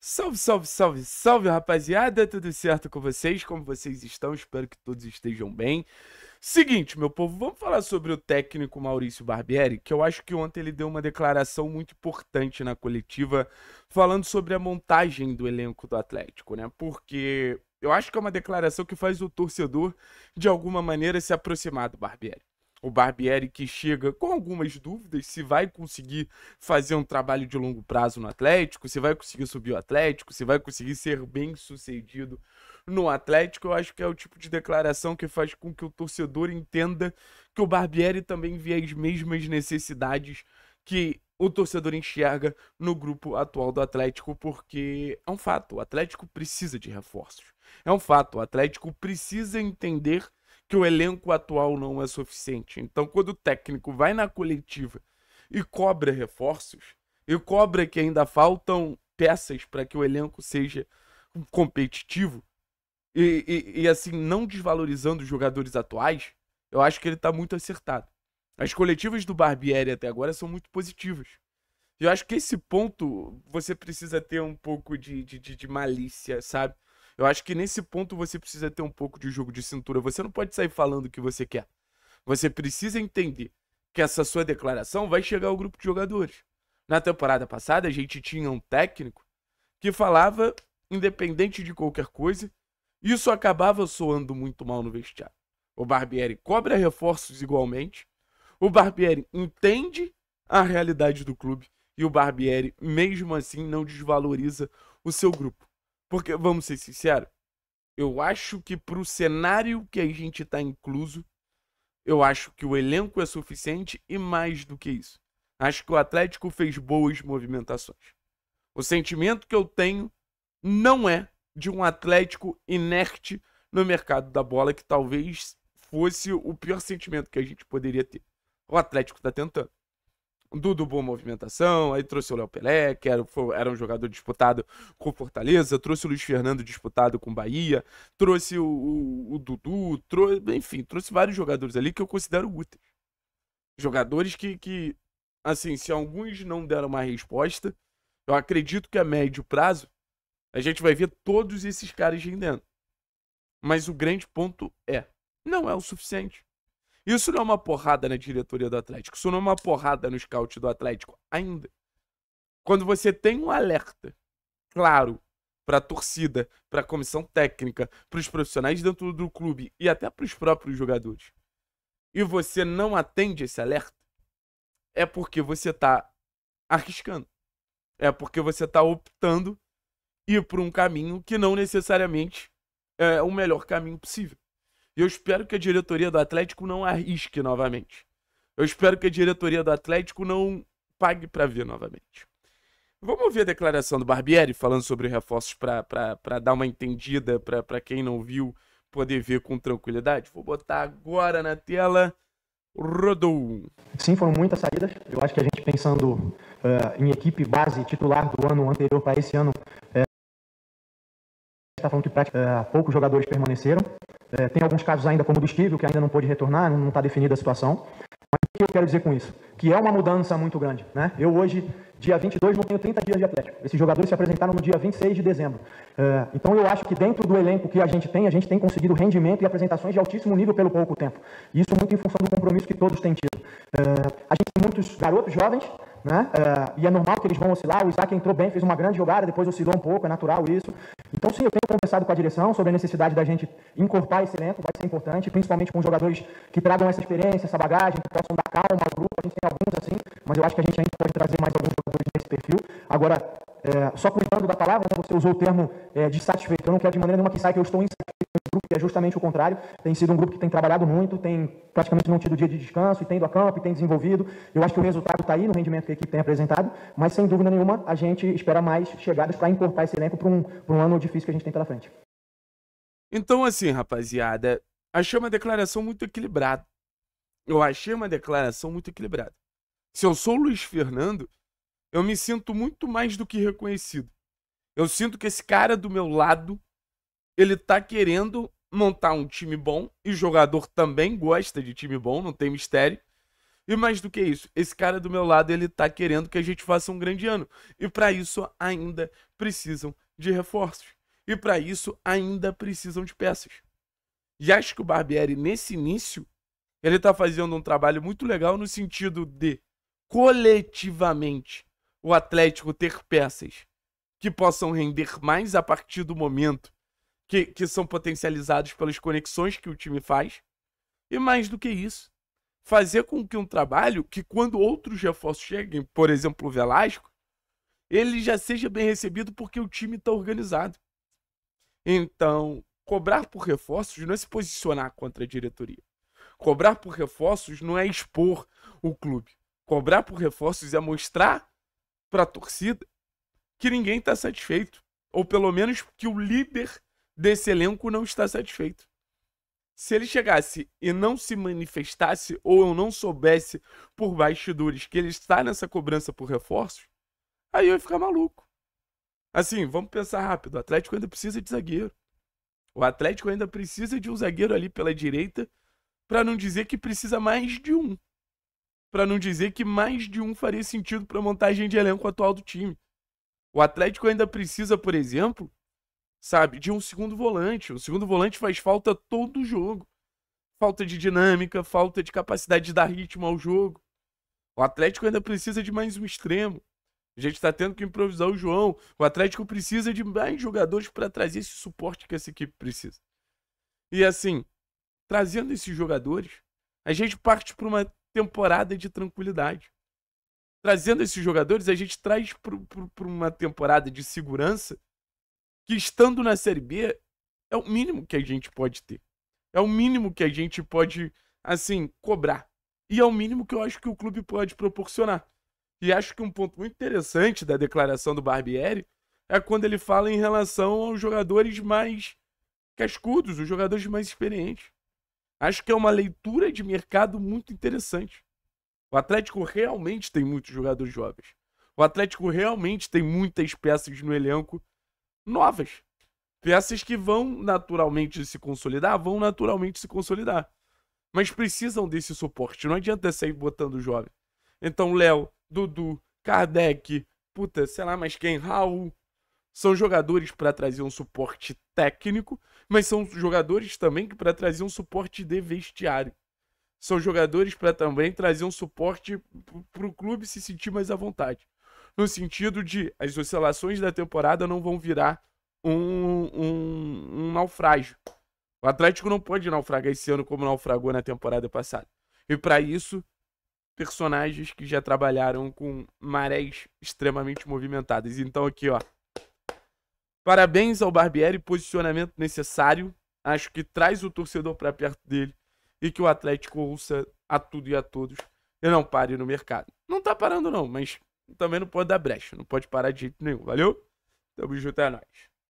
Salve, salve, salve, salve, rapaziada! Tudo certo com vocês? Como vocês estão? Espero que todos estejam bem. Seguinte, meu povo, vamos falar sobre o técnico Maurício Barbieri, que eu acho que ontem ele deu uma declaração muito importante na coletiva, falando sobre a montagem do elenco do Atlético, né? Porque eu acho que é uma declaração que faz o torcedor, de alguma maneira, se aproximar do Barbieri. O Barbieri que chega com algumas dúvidas se vai conseguir fazer um trabalho de longo prazo no Atlético, se vai conseguir subir o Atlético, se vai conseguir ser bem sucedido no Atlético. Eu acho que é o tipo de declaração que faz com que o torcedor entenda que o Barbieri também vê as mesmas necessidades que o torcedor enxerga no grupo atual do Atlético, porque é um fato, o Atlético precisa de reforços. É um fato, o Atlético precisa entender que o elenco atual não é suficiente. Então, quando o técnico vai na coletiva e cobra reforços, e cobra que ainda faltam peças para que o elenco seja competitivo, assim, não desvalorizando os jogadores atuais, eu acho que ele está muito acertado. As coletivas do Barbieri até agora são muito positivas. E eu acho que esse ponto você precisa ter um pouco de malícia, sabe? Eu acho que nesse ponto você precisa ter um pouco de jogo de cintura. Você não pode sair falando o que você quer. Você precisa entender que essa sua declaração vai chegar ao grupo de jogadores. Na temporada passada, a gente tinha um técnico que falava, independente de qualquer coisa, isso acabava soando muito mal no vestiário. O Barbieri cobra reforços igualmente, o Barbieri entende a realidade do clube e o Barbieri, mesmo assim, não desvaloriza o seu grupo. Porque, vamos ser sinceros, eu acho que pro cenário que a gente tá incluso, eu acho que o elenco é suficiente e mais do que isso. Acho que o Atlético fez boas movimentações. O sentimento que eu tenho não é de um Atlético inerte no mercado da bola, que talvez fosse o pior sentimento que a gente poderia ter. O Atlético tá tentando. Dudu boa movimentação, aí trouxe o Léo Pelé, que era um jogador disputado com Fortaleza, trouxe o Luiz Fernando disputado com Bahia, trouxe o Dudu, enfim, trouxe vários jogadores ali que eu considero úteis. Jogadores assim, se alguns não deram uma resposta, eu acredito que a médio prazo a gente vai ver todos esses caras rendendo. Mas o grande ponto não é o suficiente. Isso não é uma porrada na diretoria do Atlético. Isso não é uma porrada no scout do Atlético ainda. Quando você tem um alerta claro para a torcida, para a comissão técnica, para os profissionais dentro do clube e até para os próprios jogadores, e você não atende esse alerta, é porque você está arriscando. É porque você está optando ir por um caminho que não necessariamente é o melhor caminho possível. E eu espero que a diretoria do Atlético não arrisque novamente. Eu espero que a diretoria do Atlético não pague para ver novamente. Vamos ouvir a declaração do Barbieri falando sobre reforços para dar uma entendida, para quem não viu poder ver com tranquilidade? Vou botar agora na tela. Rodou. Sim, foram muitas saídas. Eu acho que a gente pensando em equipe base titular do ano anterior para esse ano, está falando que poucos jogadores permaneceram. Tem alguns casos ainda, como o do Estível, que ainda não pôde retornar, não está definida a situação. Mas o que eu quero dizer com isso? Que é uma mudança muito grande, né? Eu hoje, dia 22, não tenho 30 dias de Atlético. Esses jogadores se apresentaram no dia 26 de dezembro. Então eu acho que dentro do elenco que a gente tem conseguido rendimento e apresentações de altíssimo nível pelo pouco tempo. Isso muito em função do compromisso que todos têm tido. A gente tem muitos garotos jovens, né? E é normal que eles vão oscilar. O Isaac entrou bem, fez uma grande jogada, depois oscilou um pouco, é natural isso. Então sim, eu tenho conversado com a direção sobre a necessidade da gente incorporar esse elenco, vai ser importante, principalmente com jogadores que tragam essa experiência, essa bagagem, que possam dar calma ao grupo. A gente tem alguns assim, mas eu acho que a gente ainda pode trazer mais alguns jogadores nesse perfil. Agora, só cuidando da palavra, né, você usou o termo de satisfeito. Eu não quero de maneira nenhuma que saia que eu estou insatisfeito com o grupo, que é justamente o contrário. Tem sido um grupo que tem trabalhado muito, tem praticamente não tido dia de descanso, e tem ido a campo, e tem desenvolvido. Eu acho que o resultado está aí no rendimento que a equipe tem apresentado, mas sem dúvida nenhuma a gente espera mais chegadas para incorporar esse elenco para um ano difícil que a gente tem pela frente. Então, assim, rapaziada, achei uma declaração muito equilibrada. Eu achei uma declaração muito equilibrada. Se eu sou o Luiz Fernando, eu me sinto muito mais do que reconhecido. Eu sinto que esse cara do meu lado, ele tá querendo montar um time bom, e o jogador também gosta de time bom, não tem mistério. E mais do que isso, esse cara do meu lado, ele tá querendo que a gente faça um grande ano. E para isso ainda precisam de reforços. E para isso ainda precisam de peças. E acho que o Barbieri, nesse início, ele tá fazendo um trabalho muito legal no sentido de, coletivamente, o Atlético ter peças que possam render mais a partir do momento que são potencializados pelas conexões que o time faz. E mais do que isso, fazer com que um trabalho que, quando outros reforços cheguem, por exemplo, o Velasco, ele já seja bem recebido porque o time está organizado. Então, cobrar por reforços não é se posicionar contra a diretoria. Cobrar por reforços não é expor o clube. Cobrar por reforços é mostrar para a torcida que ninguém está satisfeito. Ou pelo menos que o líder desse elenco não está satisfeito. Se ele chegasse e não se manifestasse, ou eu não soubesse por bastidores que ele está nessa cobrança por reforços, aí eu ia ficar maluco. Assim, vamos pensar rápido. O Atlético ainda precisa de zagueiro. O Atlético ainda precisa de um zagueiro ali pela direita, para não dizer que precisa mais de um. Para não dizer que mais de um faria sentido para a montagem de elenco atual do time. O Atlético ainda precisa, por exemplo, sabe, de um segundo volante. O segundo volante faz falta todo o jogo. Falta de dinâmica, falta de capacidade de dar ritmo ao jogo. O Atlético ainda precisa de mais um extremo. A gente está tendo que improvisar o João. O Atlético precisa de mais jogadores para trazer esse suporte que essa equipe precisa. E assim, trazendo esses jogadores, a gente parte para uma temporada de tranquilidade. Trazendo esses jogadores, a gente traz para uma temporada de segurança que, estando na Série B, é o mínimo que a gente pode ter. É o mínimo que a gente pode, assim, cobrar. E é o mínimo que eu acho que o clube pode proporcionar. E acho que um ponto muito interessante da declaração do Barbieri é quando ele fala em relação aos jogadores mais cascudos, os jogadores mais experientes. Acho que é uma leitura de mercado muito interessante. O Atlético realmente tem muitos jogadores jovens. O Atlético realmente tem muitas peças no elenco novas. Peças que vão naturalmente se consolidar, mas precisam desse suporte. Não adianta sair botando jovem. Então, Léo, Dudu, Kardec, sei lá mais quem, Raul, são jogadores para trazer um suporte técnico, mas são jogadores também para trazer um suporte de vestiário. São jogadores para também trazer um suporte para o clube se sentir mais à vontade. No sentido de as oscilações da temporada não vão virar um naufrágio. O Atlético não pode naufragar esse ano como naufragou na temporada passada. E para isso, personagens que já trabalharam com marés extremamente movimentadas. Então aqui, ó. Parabéns ao Barbieri, posicionamento necessário. Acho que traz o torcedor para perto dele e que o Atlético ouça a tudo e a todos e não pare no mercado. Não tá parando não, mas também não pode dar brecha, não pode parar de jeito nenhum, valeu? Tamo junto, é nóis.